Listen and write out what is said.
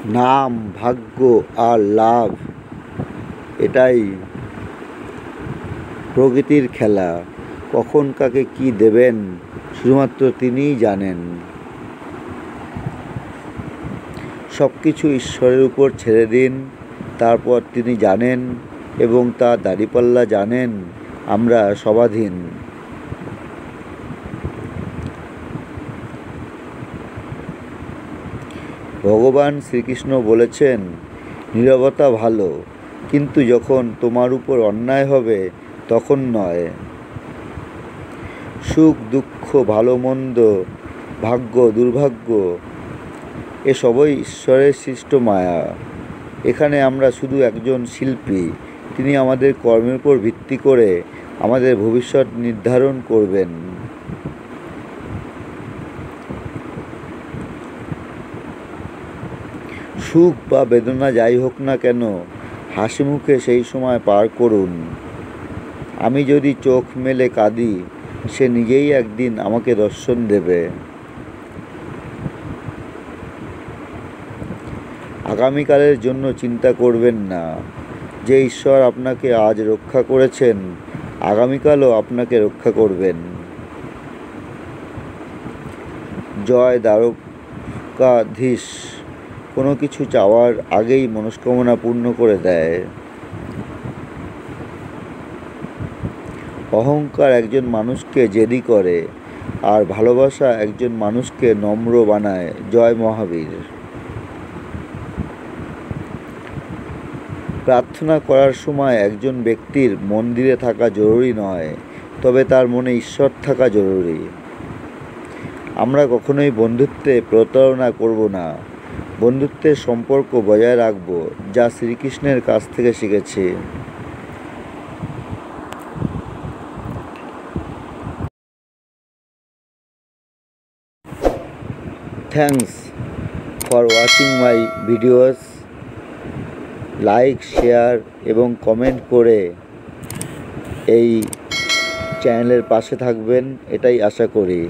নাম, ভাগ্য আর লাভ এটাই প্রকৃতির খেলা। কখন কাকে কি দেবেন শুধুমাত্র তিনিই জানেন। সব কিছু ঈশ্বরের উপর ছেড়ে দিন, তারপর তিনি জানেন এবং তার দাঁড়িপাল্লা জানেন আমরা সবাধীন। ভগবান শ্রীকৃষ্ণ বলেছেন, নীরবতা ভালো, কিন্তু যখন তোমার উপর অন্যায় হবে তখন নয়। সুখ দুঃখ, ভালো মন্দ, ভাগ্য দুর্ভাগ্য এসবই ঈশ্বরের সৃষ্ট মায়া। এখানে আমরা শুধু একজন শিল্পী, তিনি আমাদের কর্মের উপর ভিত্তি করে আমাদের ভবিষ্যৎ নির্ধারণ করবেন। সুখ বা বেদনা যাই হোক না কেন, হাসি মুখে সেই সময় পার করুন। আমি যদি চোখ মেলে কাঁদি, সে নিজেই একদিন আমাকে দর্শন দেবে। আগামীকালের জন্য চিন্তা করবেন না। যে ঈশ্বর আপনাকে আজ রক্ষা করেছেন, আগামীকালও আপনাকে রক্ষা করবেন। জয় দ্বারকাধীশ কোনো কিছু চাওয়ার আগেই মনস্কামনা পূর্ণ করে দেয়। অহংকার একজন মানুষকে জেদি করে, আর ভালোবাসা একজন মানুষকে নম্র বানায়। জয় মহাবীর। প্রার্থনা করার সময় একজন ব্যক্তির মন্দিরে থাকা জরুরি নয়, তবে তার মনে ঈশ্বর থাকা জরুরি। আমরা কখনোই বন্ধুত্বে প্রতারণা করব না, বন্ধুত্বের সম্পর্ক বজায় রাখব যা শ্রীকৃষ্ণের কাছ থেকে শিখেছি। Thanks for watching my videos. Like, share এবং কমেন্ট করে এই চ্যানেলের পাশে থাকবেন, এটাই আশা করি।